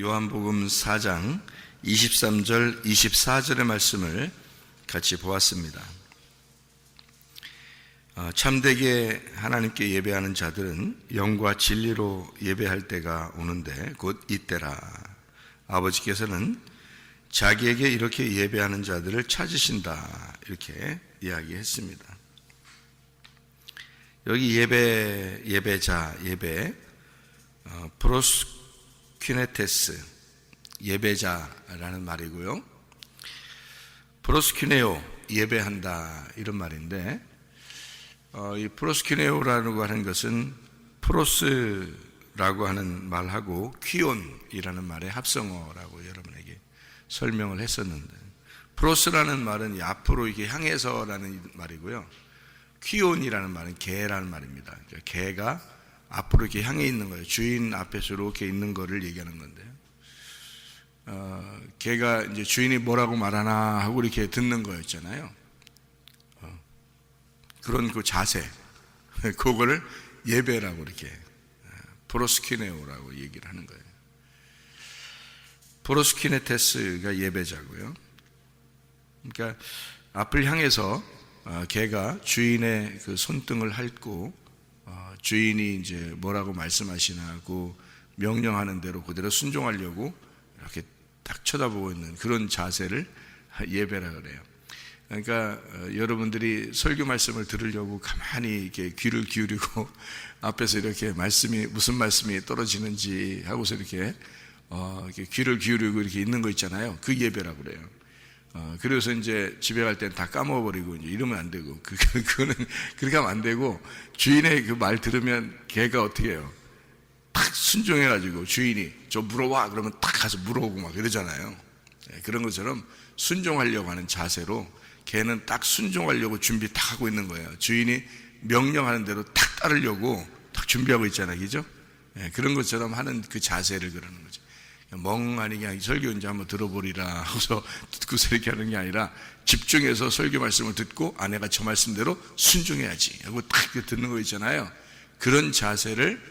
요한복음 4장 23절 24절의 말씀을 같이 보았습니다. 참되게 하나님께 예배하는 자들은 영과 진리로 예배할 때가 오는데 곧 이때라. 아버지께서는 자기에게 이렇게 예배하는 자들을 찾으신다, 이렇게 이야기했습니다. 여기 예배자, 프로스퀴네테스, 예배자라는 말이고요. 프로스퀴네오, 예배한다, 이런 말인데, 이 프로스퀴네오라고 하는 것은 프로스라고 하는 말하고 퀴온이라는 말의 합성어라고 여러분에게 설명을 했었는데, 프로스라는 말은 앞으로 이게 향해서라는 말이고요. 퀴온이라는 말은 개라는 말입니다. 개가 앞으로 이렇게 향해 있는 거예요. 주인 앞에서 이렇게 있는 거를 얘기하는 건데요. 개가 이제 주인이 뭐라고 말하나 하고 이렇게 듣는 거였잖아요. 그런 그 자세, 그거를 예배라고 이렇게 프로스키네오라고 얘기를 하는 거예요. 프로스키네테스가 예배자고요. 그러니까 앞을 향해서 개가 주인의 그 손등을 핥고 주인이 이제 뭐라고 말씀하시나고 명령하는 대로 그대로 순종하려고 이렇게 딱 쳐다보고 있는 그런 자세를 예배라 그래요. 그러니까 여러분들이 설교 말씀을 들으려고 가만히 이렇게 귀를 기울이고 앞에서 이렇게 말씀이 무슨 말씀이 떨어지는지 하고서 이렇게 귀를 기울이고 이렇게 있는 거 있잖아요. 그 예배라고 그래요. 그래서 이제 집에 갈 때는 다 까먹어버리고 이제 이러면 안 되고, 그거는 그렇게 하면 안 되고, 주인의 그 말 들으면 개가 어떻게 해요? 딱 순종해가지고 주인이 저 물어와 그러면 딱 가서 물어오고 막 이러잖아요. 그런 것처럼 순종하려고 하는 자세로 개는 딱 순종하려고 준비 딱 하고 있는 거예요. 주인이 명령하는 대로 딱 따르려고 딱 준비하고 있잖아요. 그죠? 그런 것처럼 하는 그 자세를 그러는 거죠. 멍하니 그냥 설교 이제 한번 들어보리라 하고서 듣고서 이렇게 하는 게 아니라 집중해서 설교 말씀을 듣고 아내가 저 말씀대로 순종해야지 하고 딱 듣는 거 있잖아요. 그런 자세를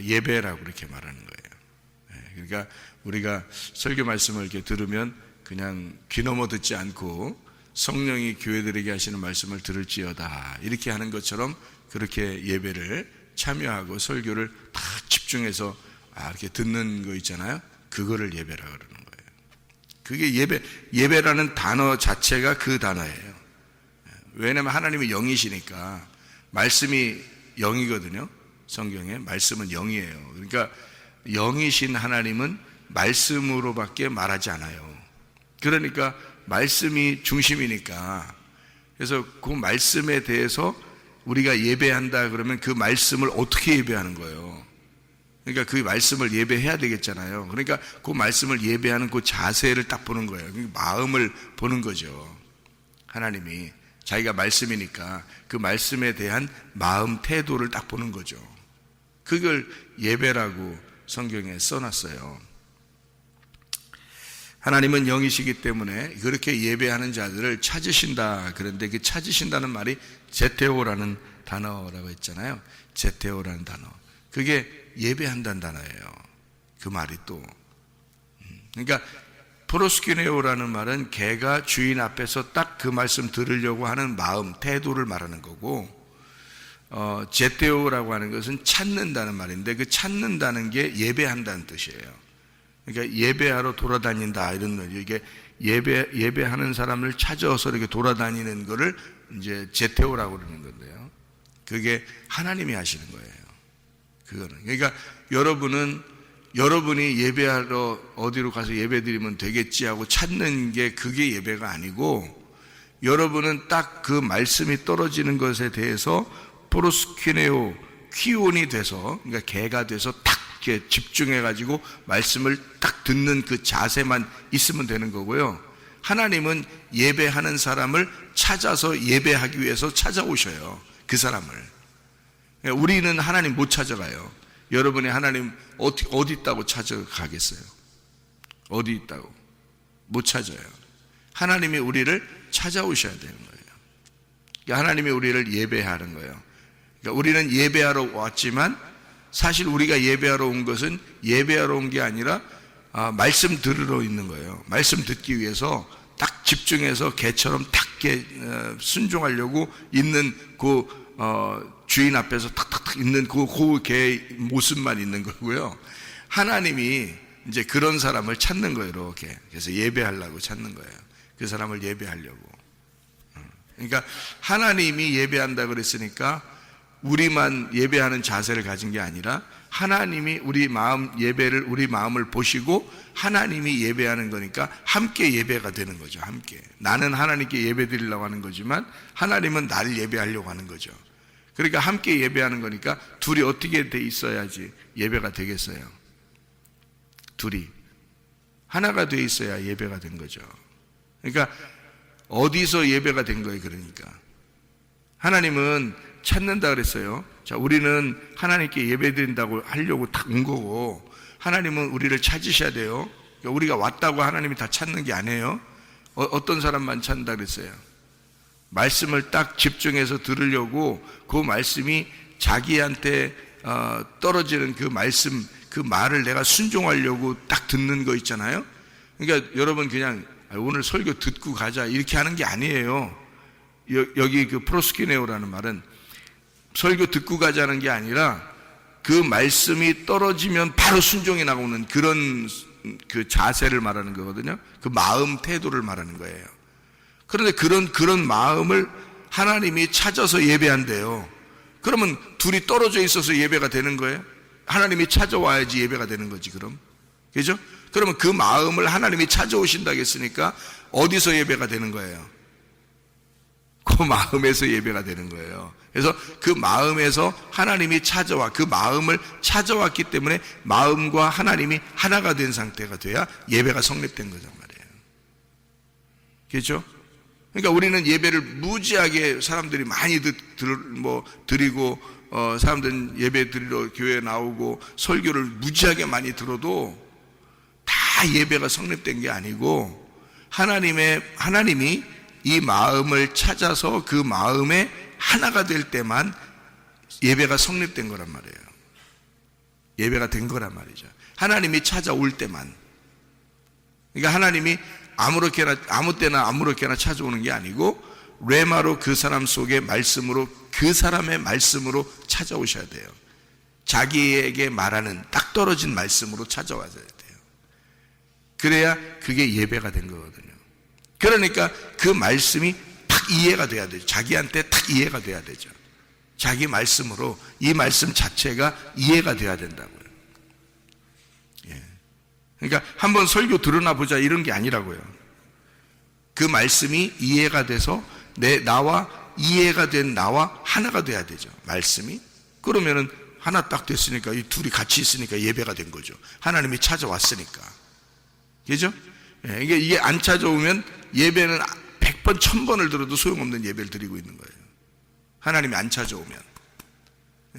예배라고 이렇게 말하는 거예요. 그러니까 우리가 설교 말씀을 이렇게 들으면 그냥 귀 넘어 듣지 않고 성령이 교회들에게 하시는 말씀을 들을지어다 이렇게 하는 것처럼 그렇게 예배를 참여하고 설교를 다 집중해서 이렇게 듣는 거 있잖아요. 그거를 예배라 그러는 거예요. 그게 예배라는 단어 자체가 그 단어예요. 왜냐하면 하나님이 영이시니까 말씀이 영이거든요. 성경에 말씀은 영이에요. 그러니까 영이신 하나님은 말씀으로밖에 말하지 않아요. 그러니까 말씀이 중심이니까, 그래서 그 말씀에 대해서 우리가 예배한다 그러면 그 말씀을 어떻게 예배하는 거예요? 그러니까 그 말씀을 예배해야 되겠잖아요. 그러니까 그 말씀을 예배하는 그 자세를 딱 보는 거예요. 마음을 보는 거죠. 하나님이 자기가 말씀이니까 그 말씀에 대한 마음 태도를 딱 보는 거죠. 그걸 예배라고 성경에 써놨어요. 하나님은 영이시기 때문에 그렇게 예배하는 자들을 찾으신다. 그런데 그 찾으신다는 말이 제테오라는 단어라고 했잖아요. 제테오라는 단어. 그게 예배한다는 단어예요. 그 말이 또. 그러니까 프로스키네오라는 말은 개가 주인 앞에서 딱 그 말씀 들으려고 하는 마음, 태도를 말하는 거고, 제테오라고 하는 것은 찾는다는 말인데 그 찾는다는 게 예배한다는 뜻이에요. 그러니까 예배하러 돌아다닌다 이런 거죠. 이게 예배하는 사람을 찾아서 이렇게 돌아다니는 거를 이제 제테오라고 그러는 건데요. 그게 하나님이 하시는 거예요. 그거는. 그러니까 여러분이 예배하러 어디로 가서 예배 드리면 되겠지 하고 찾는 게 그게 예배가 아니고, 여러분은 딱 그 말씀이 떨어지는 것에 대해서 프로스퀴네오, 퀴온이 돼서, 그러니까 개가 돼서 딱 이렇게 집중해가지고 말씀을 딱 듣는 그 자세만 있으면 되는 거고요. 하나님은 예배하는 사람을 찾아서 예배하기 위해서 찾아오셔요. 그 사람을. 우리는 하나님 못 찾아가요. 여러분이 하나님 어디 있다고 찾아가겠어요? 어디 있다고? 못 찾아요. 하나님이 우리를 찾아오셔야 되는 거예요. 그러니까 하나님이 우리를 예배하는 거예요. 그러니까 우리는 예배하러 왔지만 사실 우리가 예배하러 온 것은 예배하러 온 게 아니라 말씀 들으러 있는 거예요. 말씀 듣기 위해서 딱 집중해서 개처럼 딱 순종하려고 있는 그 주인 앞에서 탁탁탁 있는 그 개의 모습만 있는 거고요. 하나님이 이제 그런 사람을 찾는 거예요. 이렇게. 그래서 예배하려고 찾는 거예요. 그 사람을 예배하려고. 그러니까 하나님이 예배한다 그랬으니까 우리만 예배하는 자세를 가진 게 아니라 하나님이 우리 마음을 보시고 하나님이 예배하는 거니까 함께 예배가 되는 거죠. 함께. 나는 하나님께 예배 드리려고 하는 거지만 하나님은 나를 예배하려고 하는 거죠. 그러니까 함께 예배하는 거니까 둘이 어떻게 돼 있어야지 예배가 되겠어요? 둘이 하나가 돼 있어야 예배가 된 거죠. 그러니까 어디서 예배가 된 거예요? 그러니까 하나님은 찾는다 그랬어요. 자, 우리는 하나님께 예배 드린다고 하려고 딱 온 거고 하나님은 우리를 찾으셔야 돼요. 그러니까 우리가 왔다고 하나님이 다 찾는 게 아니에요. 어떤 사람만 찾는다 그랬어요? 말씀을 딱 집중해서 들으려고 그 말씀이 자기한테 떨어지는 그 말씀, 그 말을 내가 순종하려고 딱 듣는 거 있잖아요. 그러니까 여러분 그냥 오늘 설교 듣고 가자 이렇게 하는 게 아니에요. 여기 그 프로스키네오라는 말은 설교 듣고 가자는 게 아니라 그 말씀이 떨어지면 바로 순종이 나오는 그런 그 자세를 말하는 거거든요. 그 마음 태도를 말하는 거예요. 그런데 그런 마음을 하나님이 찾아서 예배한대요. 그러면 둘이 떨어져 있어서 예배가 되는 거예요? 하나님이 찾아와야지 예배가 되는 거지, 그럼. 그죠? 그러면 그 마음을 하나님이 찾아오신다고 했으니까 어디서 예배가 되는 거예요? 그 마음에서 예배가 되는 거예요. 그래서 그 마음에서 하나님이 찾아와, 그 마음을 찾아왔기 때문에 마음과 하나님이 하나가 된 상태가 돼야 예배가 성립된 거란 말이에요. 그렇죠? 그러니까 우리는 예배를 무지하게 사람들이 많이 드리고 사람들은 예배 드리러 교회에 나오고 설교를 무지하게 많이 들어도 다 예배가 성립된 게 아니고 하나님이 이 마음을 찾아서 그 마음에 하나가 될 때만 예배가 성립된 거란 말이에요. 예배가 된 거란 말이죠. 하나님이 찾아올 때만. 그러니까 하나님이 아무 때나 아무렇게나 찾아오는 게 아니고 레마로 그 사람 속의 말씀으로, 그 사람의 말씀으로 찾아오셔야 돼요. 자기에게 말하는 딱 떨어진 말씀으로 찾아와야 돼요. 그래야 그게 예배가 된 거거든요. 그러니까 그 말씀이 딱 이해가 돼야 되죠. 자기한테 딱 이해가 돼야 되죠. 자기 말씀으로 이 말씀 자체가 이해가 돼야 된다고요. 예. 그러니까 한번 설교 들으나 보자 이런 게 아니라고요. 그 말씀이 이해가 돼서 나와 이해가 된 나와 하나가 돼야 되죠. 말씀이. 그러면은 하나 딱 됐으니까 이 둘이 같이 있으니까 예배가 된 거죠. 하나님이 찾아왔으니까. 그죠? 예, 이게 안 찾아오면 예배는 100번, 1000번을 들어도 소용없는 예배를 드리고 있는 거예요. 하나님이 안 찾아오면.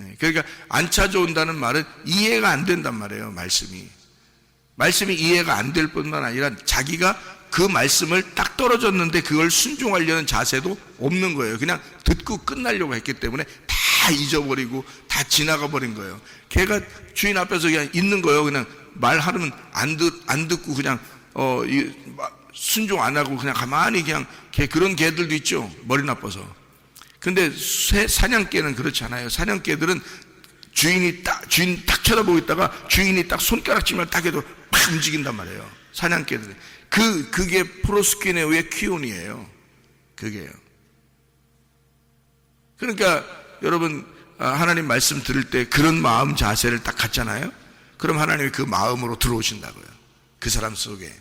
예, 그러니까 안 찾아온다는 말은 이해가 안 된단 말이에요. 말씀이 이해가 안 될 뿐만 아니라 자기가 그 말씀을 딱 떨어졌는데 그걸 순종하려는 자세도 없는 거예요. 그냥 듣고 끝나려고 했기 때문에 다 잊어버리고 다 지나가 버린 거예요. 걔가 주인 앞에서 그냥 있는 거예요. 그냥 말하면 안 듣고 그냥 순종 안 하고 그냥 가만히 그냥 그런 개들도 있죠. 머리 나빠서. 근데 사냥개는 그렇지 않아요. 사냥개들은 주인 딱 쳐다보고 있다가 주인이 딱 손가락질만 딱 해도 팍 움직인단 말이에요. 사냥개들은. 그게 프로스키네오의 키온이에요. 그게요. 그러니까 여러분 하나님 말씀 들을 때 그런 마음 자세를 딱 갖잖아요. 그럼 하나님이 그 마음으로 들어오신다고요. 그 사람 속에.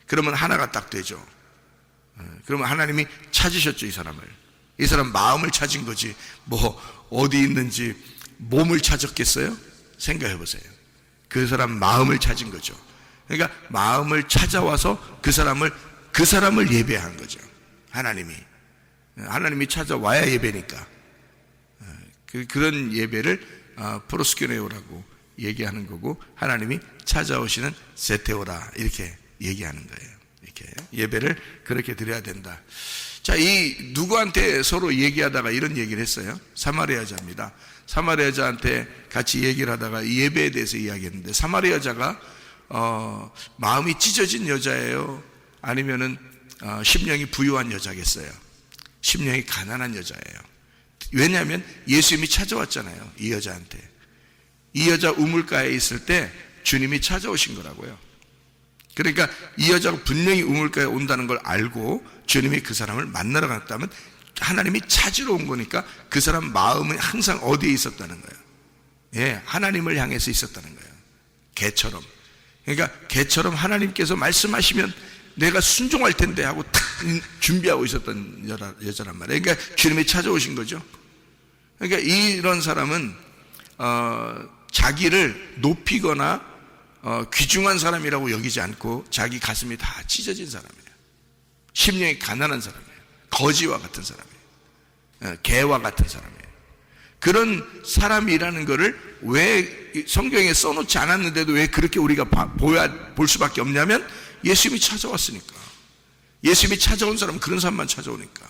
그러면 하나가 딱 되죠. 그러면 하나님이 찾으셨죠, 이 사람을. 이 사람 마음을 찾은 거지 어디 있는지 몸을 찾았겠어요? 생각해 보세요. 그 사람 마음을 찾은 거죠. 그러니까 마음을 찾아와서 그 사람을 예배한 거죠. 하나님이 찾아와야 예배니까. 그런 예배를 프로스키네오라고 얘기하는 거고, 하나님이 찾아오시는 세테오라 이렇게 얘기하는 거예요. 이렇게 예배를 그렇게 드려야 된다. 자, 이 누구한테 서로 얘기하다가 이런 얘기를 했어요? 사마리아 여자입니다. 사마리아 여자한테 같이 얘기를 하다가 예배에 대해서 이야기했는데, 사마리아 여자가 마음이 찢어진 여자예요? 아니면은 심령이 부유한 여자겠어요? 심령이 가난한 여자예요. 왜냐하면 예수님이 찾아왔잖아요, 이 여자한테. 이 여자 우물가에 있을 때 주님이 찾아오신 거라고요. 그러니까 이 여자가 분명히 우물가에 온다는 걸 알고 주님이 그 사람을 만나러 갔다면 하나님이 찾으러 온 거니까 그 사람 마음은 항상 어디에 있었다는 거예요? 예, 하나님을 향해서 있었다는 거예요. 개처럼. 그러니까 개처럼 하나님께서 말씀하시면 내가 순종할 텐데 하고 탁 준비하고 있었던 여자란 말이에요. 그러니까 주님이 찾아오신 거죠. 그러니까 이런 사람은 자기를 높이거나 귀중한 사람이라고 여기지 않고 자기 가슴이 다 찢어진 사람이에요. 심령이 가난한 사람이에요. 거지와 같은 사람이에요. 개와 같은 사람이에요. 그런 사람이라는 것을 왜 성경에 써놓지 않았는데도 왜 그렇게 우리가 볼 수밖에 없냐면 예수님이 찾아왔으니까. 예수님이 찾아온 사람은 그런 사람만 찾아오니까.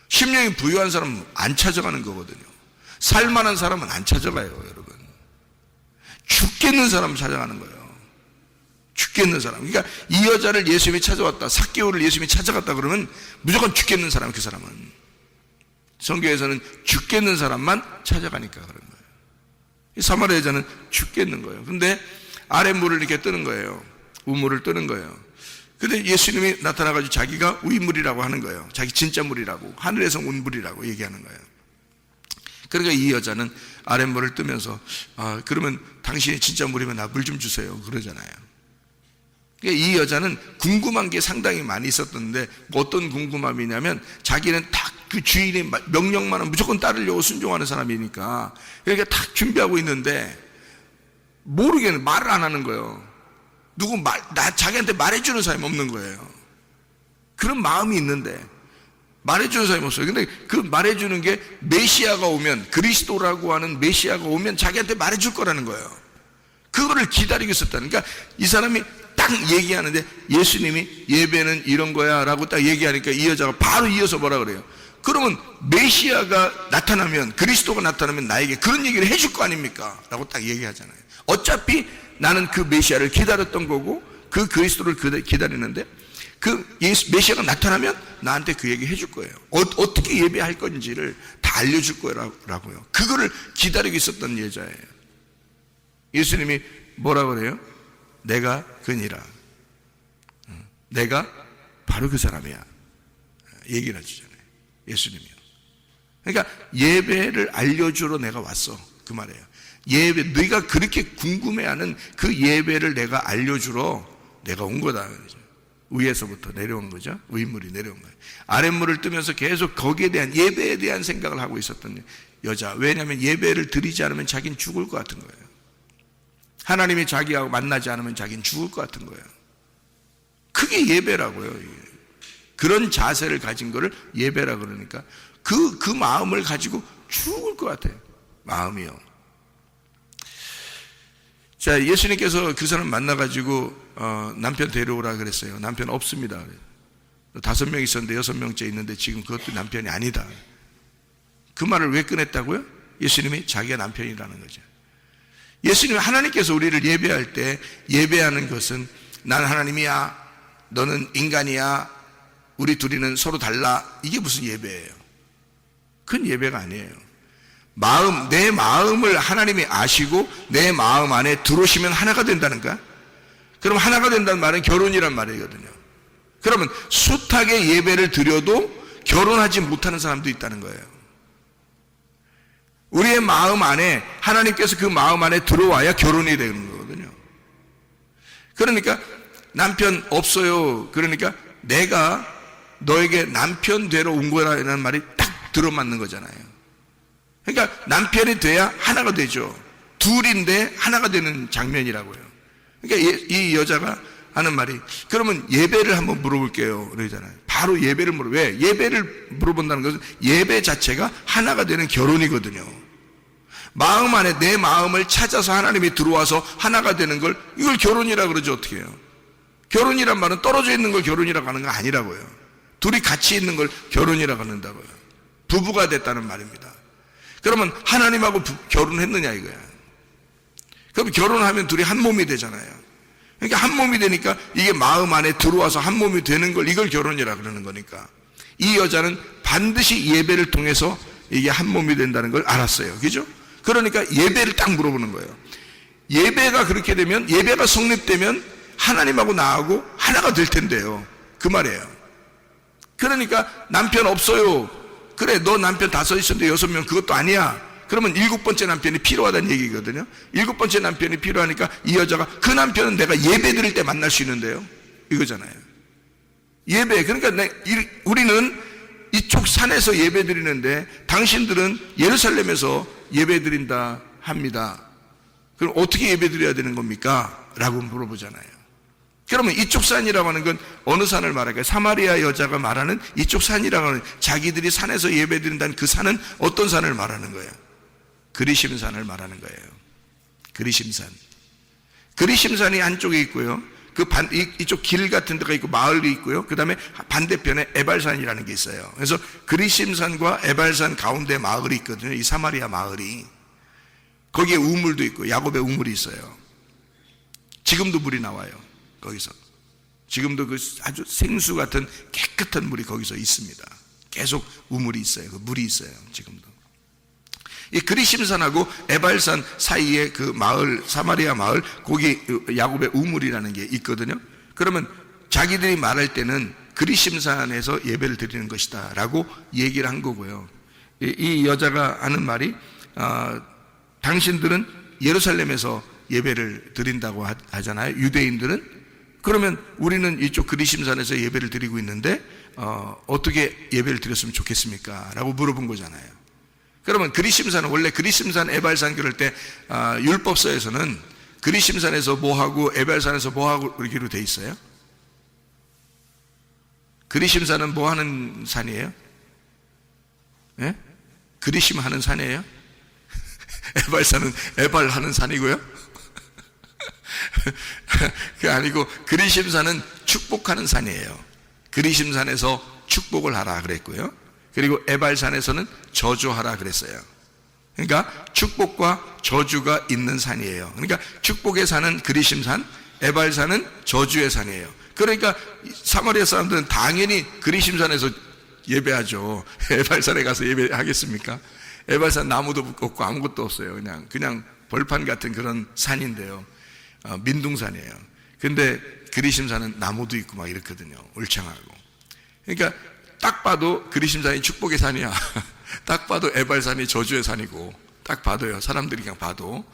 심령이 부유한 사람은 안 찾아가는 거거든요. 살만한 사람은 안 찾아가요, 여러분. 죽겠는 사람은 찾아가는 거예요. 죽겠는 사람. 그러니까 이 여자를 예수님이 찾아왔다, 삭개오를 예수님이 찾아갔다 그러면 무조건 죽겠는 사람, 그 사람은. 성경에서는 죽겠는 사람만 찾아가니까 그런 거예요. 이 사마리아 여자는 죽겠는 거예요. 근데 아랫물을 이렇게 뜨는 거예요. 우물을 뜨는 거예요. 근데 예수님이 나타나가지고 자기가 우이물이라고 하는 거예요. 자기 진짜 물이라고, 하늘에서 온 물이라고 얘기하는 거예요. 그러니까 이 여자는 아랫물을 뜨면서 그러면 당신이 진짜 물이면 나 물 좀 주세요 그러잖아요. 그러니까 이 여자는 궁금한 게 상당히 많이 있었던데 어떤 궁금함이냐면 자기는 딱 그 주인의 명령만은 무조건 따르려고 순종하는 사람이니까 그러니까 딱 준비하고 있는데 모르겠는 말을 안 하는 거예요. 자기한테 말해주는 사람이 없는 거예요. 그런 마음이 있는데 말해주는 사람이 없어요. 근데 그 말해주는 게 메시아가 오면, 그리스도라고 하는 메시아가 오면 자기한테 말해줄 거라는 거예요. 그거를 기다리고 있었다는. 그러니까 이 사람이 딱 얘기하는데 예수님이 예배는 이런 거야 라고 딱 얘기하니까 이 여자가 바로 이어서 뭐라 그래요? 그러면 메시아가 나타나면, 그리스도가 나타나면 나에게 그런 얘기를 해줄 거 아닙니까? 라고 딱 얘기하잖아요. 어차피 나는 그 메시아를 기다렸던 거고 그 그리스도를 기다리는데 그 메시아가 나타나면 나한테 그 얘기 해줄 거예요. 어떻게 예배할 건지를 다 알려줄 거라고요. 그거를 기다리고 있었던 여자예요. 예수님이 뭐라 그래요? 내가 그니라. 내가 바로 그 사람이야. 얘기를 해주잖아요. 예수님이요. 그러니까 예배를 알려주러 내가 왔어. 그 말이에요. 예배, 네가 그렇게 궁금해하는 그 예배를 내가 알려주러 내가 온 거다. 위에서부터 내려온 거죠. 위물이 내려온 거예요. 아랫물을 뜨면서 계속 거기에 대한, 예배에 대한 생각을 하고 있었던 여자. 왜냐하면 예배를 드리지 않으면 자기는 죽을 것 같은 거예요. 하나님이 자기하고 만나지 않으면 자기는 죽을 것 같은 거예요. 그게 예배라고요. 그런 자세를 가진 거를 예배라 그러니까 그 마음을 가지고 죽을 것 같아요. 마음이요. 자, 예수님께서 그 사람 만나가지고 남편 데려오라 그랬어요. 남편 없습니다. 5명 있었는데 6명째 있는데 지금 그것도 남편이 아니다. 그 말을 왜 꺼냈다고요? 예수님이 자기가 남편이라는 거죠. 예수님, 하나님께서 우리를 예배할 때 예배하는 것은 난 하나님이야, 너는 인간이야, 우리 둘이는 서로 달라. 이게 무슨 예배예요? 그건 예배가 아니에요. 내 마음을 하나님이 아시고 내 마음 안에 들어오시면 하나가 된다는가? 그럼 하나가 된다는 말은 결혼이란 말이거든요. 그러면 숱하게 예배를 드려도 결혼하지 못하는 사람도 있다는 거예요. 우리의 마음 안에 하나님께서 그 마음 안에 들어와야 결혼이 되는 거거든요. 그러니까 남편 없어요. 그러니까 내가 너에게 남편 되러 온 거라는 말이 딱 들어맞는 거잖아요. 그러니까 남편이 돼야 하나가 되죠. 둘인데 하나가 되는 장면이라고요. 그러니까 이 여자가 하는 말이, 그러면 예배를 한번 물어볼게요 그러잖아요. 바로 예배를 왜? 예배를 물어본다는 것은 예배 자체가 하나가 되는 결혼이거든요. 마음 안에 내 마음을 찾아서 하나님이 들어와서 하나가 되는 걸, 이걸 결혼이라 그러죠. 어떻게 해요? 결혼이란 말은 떨어져 있는 걸 결혼이라고 하는 거 아니라고요. 둘이 같이 있는 걸 결혼이라고 한다고요. 부부가 됐다는 말입니다. 그러면 하나님하고 결혼했느냐 이거야. 그럼 결혼하면 둘이 한 몸이 되잖아요. 그러니까 한 몸이 되니까 이게 마음 안에 들어와서 한 몸이 되는 걸, 이걸 결혼이라 그러는 거니까 이 여자는 반드시 예배를 통해서 이게 한 몸이 된다는 걸 알았어요. 그죠? 그러니까 예배를 딱 물어보는 거예요. 예배가 그렇게 되면, 예배가 성립되면 하나님하고 나하고 하나가 될 텐데요. 그 말이에요. 그러니까 남편 없어요. 그래, 너 남편 5 있었는데 6명 그것도 아니야. 그러면 7번째 남편이 필요하다는 얘기거든요. 7번째 남편이 필요하니까 이 여자가, 그 남편은 내가 예배 드릴 때 만날 수 있는데요. 이거잖아요. 예배. 그러니까 우리는 이쪽 산에서 예배 드리는데 당신들은 예루살렘에서 예배 드린다 합니다. 그럼 어떻게 예배 드려야 되는 겁니까? 라고 물어보잖아요. 그러면 이쪽 산이라고 하는 건 어느 산을 말할까요? 사마리아 여자가 말하는 이쪽 산이라고 하는, 자기들이 산에서 예배 드린다는 그 산은 어떤 산을 말하는 거예요? 그리심산을 말하는 거예요. 그리심산. 그리심산이 한쪽에 있고요. 이쪽 길 같은 데가 있고 마을이 있고요. 그 다음에 반대편에 에발산이라는 게 있어요. 그래서 그리심산과 에발산 가운데 마을이 있거든요. 이 사마리아 마을이. 거기에 우물도 있고 야곱의 우물이 있어요. 지금도 물이 나와요. 거기서. 지금도 그 아주 생수 같은 깨끗한 물이 거기서 있습니다. 계속 우물이 있어요. 그 물이 있어요. 지금도. 이 그리심산하고 에발산 사이에 그 마을, 사마리아 마을, 거기 야곱의 우물이라는 게 있거든요. 그러면 자기들이 말할 때는 그리심산에서 예배를 드리는 것이다 라고 얘기를 한 거고요. 이 여자가 하는 말이 당신들은 예루살렘에서 예배를 드린다고 하잖아요. 유대인들은. 그러면 우리는 이쪽 그리심산에서 예배를 드리고 있는데 어떻게 예배를 드렸으면 좋겠습니까? 라고 물어본 거잖아요. 그러면 그리심산은, 원래 그리심산, 에발산 그럴 때 율법서에서는 그리심산에서 뭐하고 에발산에서 뭐하고 이렇게로 돼 있어요. 그리심산은 뭐하는 산이에요? 예? 그리심하는 산이에요? 에발산은 에발하는 산이고요. 그게 아니고 그리심산은 축복하는 산이에요. 그리심산에서 축복을 하라 그랬고요. 그리고 에발산에서는 저주하라 그랬어요. 그러니까 축복과 저주가 있는 산이에요. 그러니까 축복의 산은 그리심산, 에발산은 저주의 산이에요. 그러니까 사마리아 사람들은 당연히 그리심산에서 예배하죠. 에발산에 가서 예배하겠습니까? 에발산 나무도 없고 아무것도 없어요. 그냥 벌판 같은 그런 산인데요. 민둥산이에요. 근데 그리심산은 나무도 있고 막 이렇거든요. 울창하고. 그러니까 딱 봐도 그리심산이 축복의 산이야. 딱 봐도 에발산이 저주의 산이고, 딱 봐도요. 사람들이 그냥 봐도.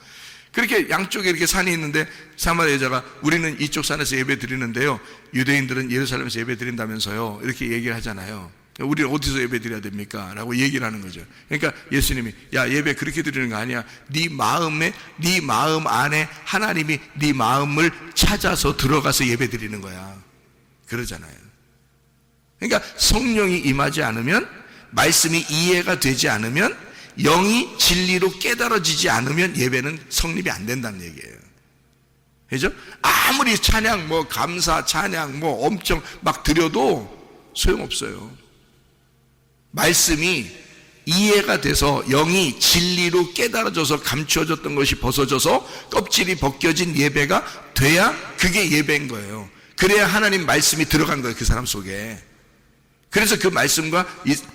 그렇게 양쪽에 이렇게 산이 있는데 사마리아 여자가 우리는 이쪽 산에서 예배 드리는데요. 유대인들은 예루살렘에서 예배 드린다면서요. 이렇게 얘기를 하잖아요. 우리는 어디서 예배 드려야 됩니까? 라고 얘기를 하는 거죠. 그러니까 예수님이, 야, 예배 그렇게 드리는 거 아니야. 네 마음 안에 하나님이 네 마음을 찾아서 들어가서 예배 드리는 거야. 그러잖아요. 그러니까 성령이 임하지 않으면, 말씀이 이해가 되지 않으면, 영이 진리로 깨달아지지 않으면 예배는 성립이 안 된다는 얘기예요. 그죠? 아무리 찬양, 감사, 찬양, 엄청 막 드려도 소용없어요. 말씀이 이해가 돼서 영이 진리로 깨달아져서 감추어졌던 것이 벗어져서 껍질이 벗겨진 예배가 돼야 그게 예배인 거예요. 그래야 하나님 말씀이 들어간 거예요. 그 사람 속에. 그래서 그 말씀과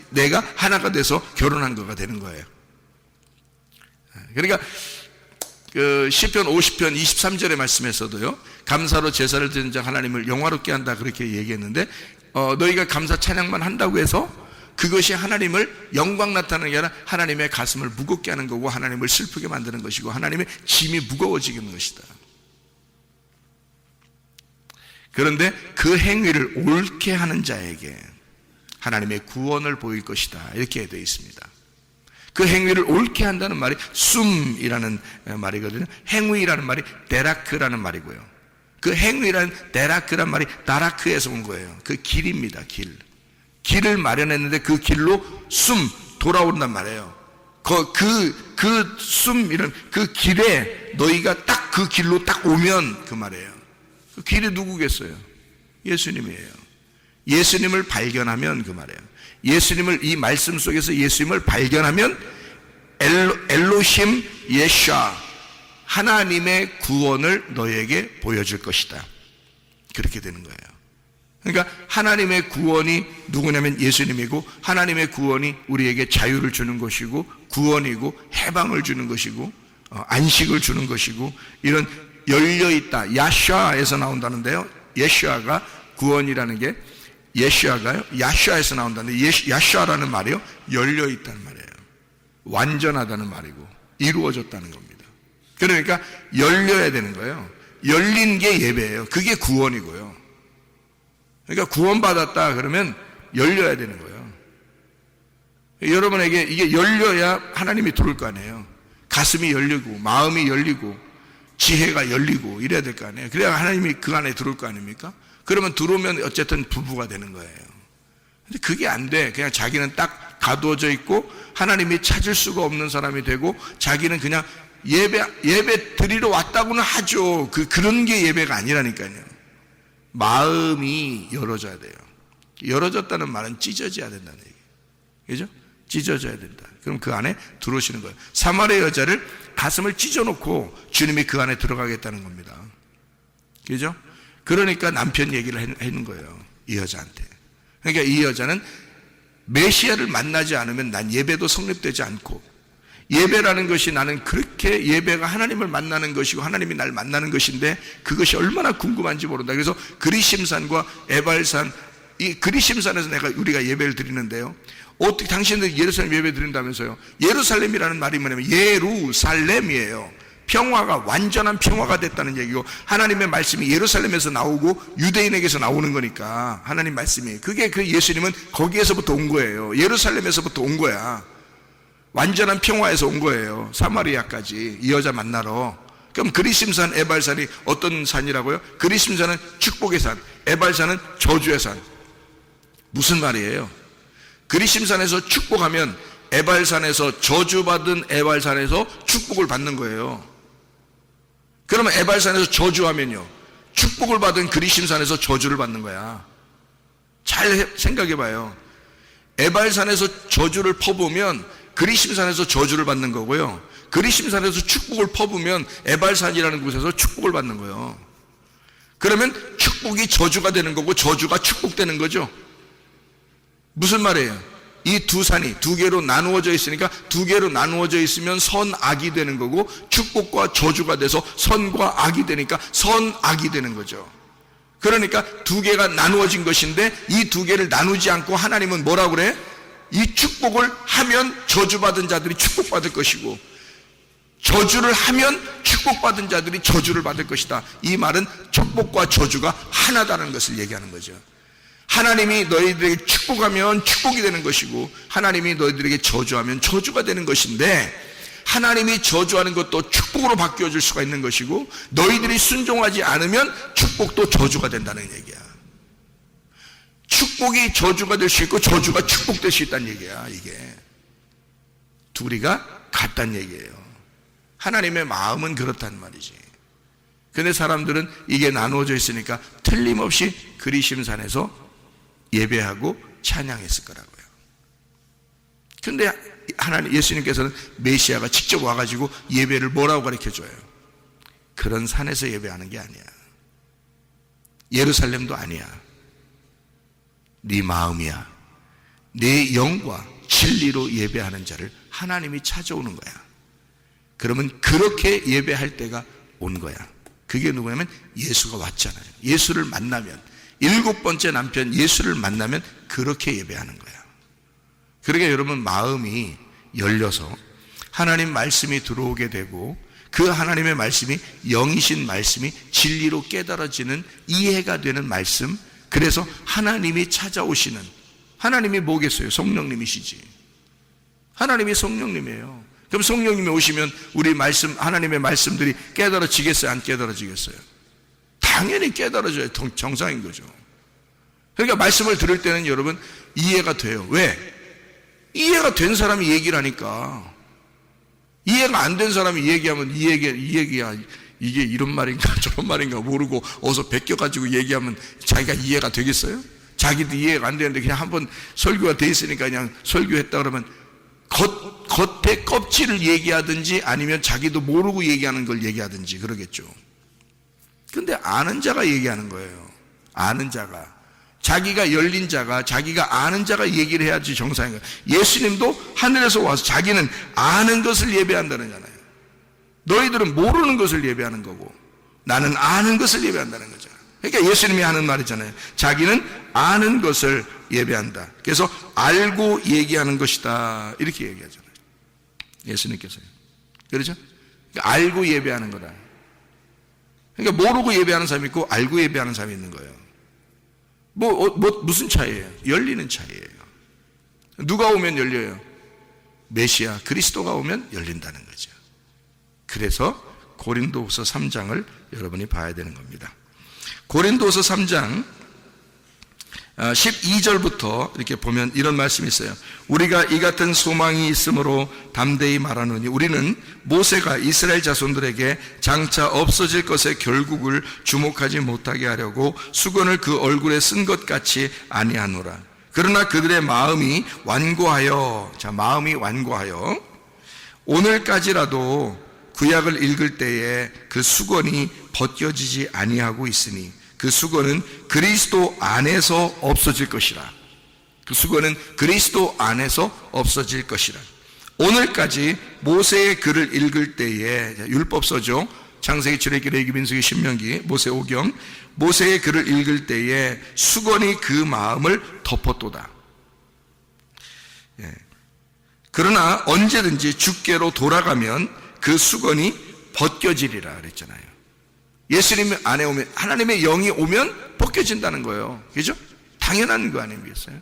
내가 하나가 돼서 결혼한 거가 되는 거예요. 그러니까 그 시편 50편 23절의 말씀에서도요, 감사로 제사를 드리는 자 하나님을 영화롭게 한다 그렇게 얘기했는데, 너희가 감사 찬양만 한다고 해서 그것이 하나님을 영광 나타내는 게 아니라 하나님의 가슴을 무겁게 하는 거고, 하나님을 슬프게 만드는 것이고, 하나님의 짐이 무거워지게 하는 것이다. 그런데 그 행위를 옳게 하는 자에게 하나님의 구원을 보일 것이다, 이렇게 되어 있습니다. 그 행위를 옳게 한다는 말이 숨이라는 말이거든요. 행위라는 말이 데라크라는 말이고요. 그 행위라는 데라크란 말이 다라크에서 온 거예요. 그 길입니다. 길을 마련했는데 그 길로 돌아온단 말이에요. 이런 그 길에 너희가 딱 그 길로 딱 오면 그 말이에요. 그 길이 누구겠어요? 예수님이에요. 예수님을 발견하면 그 말이에요. 예수님을, 이 말씀 속에서 예수님을 발견하면 엘로힘 예샤, 하나님의 구원을 너에게 보여줄 것이다. 그렇게 되는 거예요. 그러니까 하나님의 구원이 누구냐면 예수님이고, 하나님의 구원이 우리에게 자유를 주는 것이고, 구원이고, 해방을 주는 것이고, 안식을 주는 것이고, 이런 열려있다, 야샤에서 나온다는데요. 예슈아가 구원이라는 게 예슈아가요, 야샤에서 나온다는데, 야샤라는 말이요, 열려있다는 말이에요. 완전하다는 말이고 이루어졌다는 겁니다. 그러니까 열려야 되는 거예요. 열린 게 예배예요. 그게 구원이고요. 그러니까 구원받았다 그러면 열려야 되는 거예요. 여러분에게 이게 열려야 하나님이 들어올 거 아니에요. 가슴이 열리고 마음이 열리고 지혜가 열리고 이래야 될 거 아니에요. 그래야 하나님이 그 안에 들어올 거 아닙니까? 그러면 들어오면 어쨌든 부부가 되는 거예요. 근데 그게 안 돼. 그냥 자기는 딱 가두어져 있고 하나님이 찾을 수가 없는 사람이 되고, 자기는 그냥 예배 드리러 왔다고는 하죠. 그런 게 예배가 아니라니까요. 마음이 열어져야 돼요. 열어졌다는 말은 찢어져야 된다는 얘기예요. 그죠? 찢어져야 된다. 그럼 그 안에 들어오시는 거예요. 사마리아 여자를 가슴을 찢어놓고 주님이 그 안에 들어가겠다는 겁니다. 그죠? 그러니까 남편 얘기를 하는 거예요. 이 여자한테. 그러니까 이 여자는 메시아를 만나지 않으면 난 예배도 성립되지 않고, 예배라는 것이 나는 그렇게 예배가 하나님을 만나는 것이고 하나님이 날 만나는 것인데 그것이 얼마나 궁금한지 모른다. 그래서 그리심산과 에발산, 이 그리심산에서 우리가 예배를 드리는데요. 어떻게 당신들 예루살렘 예배 드린다면서요? 예루살렘이라는 말이 뭐냐면 예루살렘이에요. 평화가, 완전한 평화가 됐다는 얘기고, 하나님의 말씀이 예루살렘에서 나오고 유대인에게서 나오는 거니까 하나님 말씀이, 그게 그 예수님은 거기에서부터 온 거예요. 예루살렘에서부터 온 거야. 완전한 평화에서 온 거예요. 사마리아까지 이 여자 만나러. 그럼 그리심산, 에발산이 어떤 산이라고요? 그리심산은 축복의 산, 에발산은 저주의 산. 무슨 말이에요? 그리심산에서 축복하면 에발산에서 저주받은 에발산에서 축복을 받는 거예요. 그러면 에발산에서 저주하면요, 축복을 받은 그리심산에서 저주를 받는 거야. 잘 생각해 봐요. 에발산에서 저주를 퍼부으면 그리심산에서 저주를 받는 거고요, 그리심산에서 축복을 퍼부으면 에발산이라는 곳에서 축복을 받는 거예요. 그러면 축복이 저주가 되는 거고 저주가 축복되는 거죠. 무슨 말이에요? 이 두 산이 두 개로 나누어져 있으니까, 두 개로 나누어져 있으면 선악이 되는 거고, 축복과 저주가 돼서 선과 악이 되니까 선악이 되는 거죠. 그러니까 두 개가 나누어진 것인데, 이 두 개를 나누지 않고 하나님은 뭐라고 그래? 이 축복을 하면 저주받은 자들이 축복받을 것이고, 저주를 하면 축복받은 자들이 저주를 받을 것이다. 이 말은 축복과 저주가 하나다는 것을 얘기하는 거죠. 하나님이 너희들에게 축복하면 축복이 되는 것이고, 하나님이 너희들에게 저주하면 저주가 되는 것인데, 하나님이 저주하는 것도 축복으로 바뀌어질 수가 있는 것이고, 너희들이 순종하지 않으면 축복도 저주가 된다는 얘기야. 축복이 저주가 될 수 있고 저주가 축복될 수 있다는 얘기야. 이게 둘이가 같다는 얘기예요. 하나님의 마음은 그렇단 말이지. 근데 사람들은 이게 나누어져 있으니까 틀림없이 그리심산에서 예배하고 찬양했을 거라고요. 근데 하나님, 예수님께서는 메시아가 직접 와가지고 예배를 뭐라고 가르쳐줘요? 그런 산에서 예배하는 게 아니야. 예루살렘도 아니야. 네 마음이야. 내 영과 진리로 예배하는 자를 하나님이 찾아오는 거야. 그러면 그렇게 예배할 때가 온 거야. 그게 누구냐면 예수가 왔잖아요. 예수를 만나면, 7번째 남편 예수를 만나면 그렇게 예배하는 거야. 그러니까 여러분, 마음이 열려서 하나님 말씀이 들어오게 되고, 그 하나님의 말씀이 영이신 말씀이 진리로 깨달아지는, 이해가 되는 말씀, 그래서 하나님이 찾아오시는, 하나님이 뭐겠어요? 성령님이시지. 하나님이 성령님이에요. 그럼 성령님이 오시면 우리 말씀, 하나님의 말씀들이 깨달아지겠어요? 안 깨달아지겠어요? 당연히 깨달아져야 정상인 거죠. 그러니까 말씀을 들을 때는 여러분 이해가 돼요. 왜? 이해가 된 사람이 얘기를 하니까. 이해가 안 된 사람이 얘기하면 이 얘기야, 이게 이런 말인가 저런 말인가 모르고 어서 베껴가지고 얘기하면 자기가 이해가 되겠어요? 자기도 이해가 안 되는데 그냥 한번 설교가 돼 있으니까 그냥 설교했다 그러면 겉에 껍질을 얘기하든지 아니면 자기도 모르고 얘기하는 걸 얘기하든지 그러겠죠. 근데 아는 자가 얘기하는 거예요. 아는 자가. 자기가 열린 자가, 자기가 아는 자가 얘기를 해야지 정상인 거예요. 예수님도 하늘에서 와서 자기는 아는 것을 예배한다는 거잖아요. 너희들은 모르는 것을 예배하는 거고 나는 아는 것을 예배한다는 거죠. 그러니까 예수님이 하는 말이잖아요. 자기는 아는 것을 예배한다. 그래서 알고 얘기하는 것이다. 이렇게 얘기하잖아요. 예수님께서요. 그렇죠? 그러니까 알고 예배하는 거다. 그러니까 모르고 예배하는 사람이 있고 알고 예배하는 사람이 있는 거예요. 무슨 차이예요? 열리는 차이예요. 누가 오면 열려요? 메시아 그리스도가 오면 열린다는 거죠. 그래서 고린도후서 3장을 여러분이 봐야 되는 겁니다. 고린도후서 3장 12절부터 이렇게 보면 이런 말씀이 있어요. 우리가 이 같은 소망이 있으므로 담대히 말하노니 우리는 모세가 이스라엘 자손들에게 장차 없어질 것의 결국을 주목하지 못하게 하려고 수건을 그 얼굴에 쓴 것 같이 아니하노라. 그러나 그들의 마음이 완고하여, 마음이 완고하여 오늘까지라도 구약을 읽을 때에 그 수건이 벗겨지지 아니하고 있으니 그 수건은 그리스도 안에서 없어질 것이라. 그 수건은 그리스도 안에서 없어질 것이라. 오늘까지 모세의 글을 읽을 때에 율법서죠. 창세기, 출애굽기, 레위기, 민수기, 신명기, 모세 오경, 모세의 글을 읽을 때에 수건이 그 마음을 덮었도다. 그러나 언제든지 주께로 돌아가면 그 수건이 벗겨지리라 그랬잖아요. 예수님 안에 오면, 하나님의 영이 오면 벗겨진다는 거예요. 그죠? 당연한 거 아니겠어요?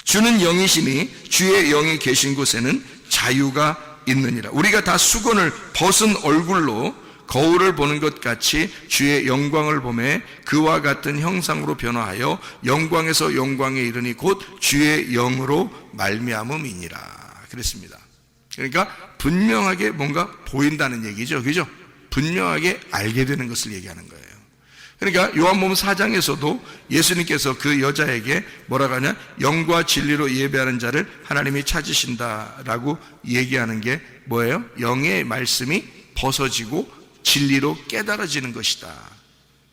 주는 영이시니 주의 영이 계신 곳에는 자유가 있느니라. 우리가 다 수건을 벗은 얼굴로 거울을 보는 것 같이 주의 영광을 보매 그와 같은 형상으로 변화하여 영광에서 영광에 이르니 곧 주의 영으로 말미암음이니라. 그랬습니다. 그러니까 분명하게 뭔가 보인다는 얘기죠. 그죠? 분명하게 알게 되는 것을 얘기하는 거예요. 그러니까 요한복음 4장에서도 예수님께서 그 여자에게 뭐라고 하냐? 영과 진리로 예배하는 자를 하나님이 찾으신다라고 얘기하는 게 뭐예요? 영의 말씀이 벗어지고 진리로 깨달아지는 것이다.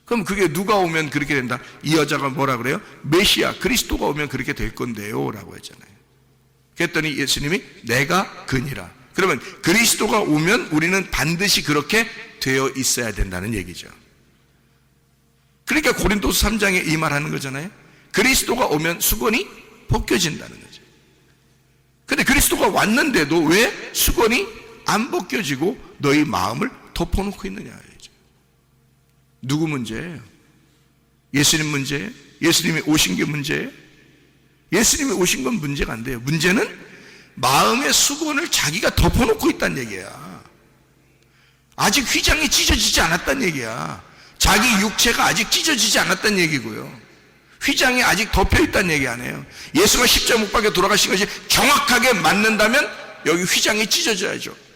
그럼 그게 누가 오면 그렇게 된다? 이 여자가 뭐라 그래요? 메시아 그리스도가 오면 그렇게 될 건데요 라고 했잖아요. 그랬더니 예수님이 내가 그니라. 그러면 그리스도가 오면 우리는 반드시 그렇게 되어 있어야 된다는 얘기죠. 그러니까 고린도서 3장에 이 말하는 거잖아요. 그리스도가 오면 수건이 벗겨진다는 거죠. 근데 그리스도가 왔는데도 왜 수건이 안 벗겨지고 너희 마음을 덮어놓고 있느냐. 누구 문제예요? 예수님 문제예요? 예수님이 오신 게 문제예요? 예수님이 오신 건 문제가 안 돼요. 문제는 마음의 수건을 자기가 덮어놓고 있다는 얘기야. 아직 휘장이 찢어지지 않았다는 얘기야. 자기 육체가 아직 찢어지지 않았다는 얘기고요. 휘장이 아직 덮여있다는 얘기 아니에요. 예수가 십자가 못 박혀 돌아가신 것이 정확하게 맞는다면 여기 휘장이 찢어져야죠.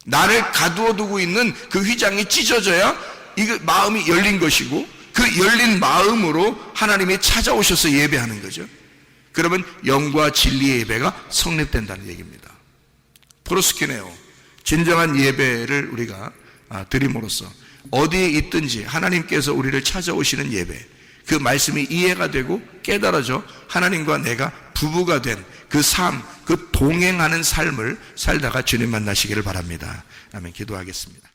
나를 가두어 두고 있는 그 휘장이 찢어져야 이거 마음이 열린 것이고 그 열린 마음으로 하나님이 찾아오셔서 예배하는 거죠. 그러면 영과 진리의 예배가 성립된다는 얘기입니다. 프로스키네오, 진정한 예배를 우리가 드림으로써 어디에 있든지 하나님께서 우리를 찾아오시는 예배, 그 말씀이 이해가 되고 깨달아져 하나님과 내가 부부가 된 그 삶, 그 동행하는 삶을 살다가 주님 만나시기를 바랍니다. 아멘. 기도하겠습니다.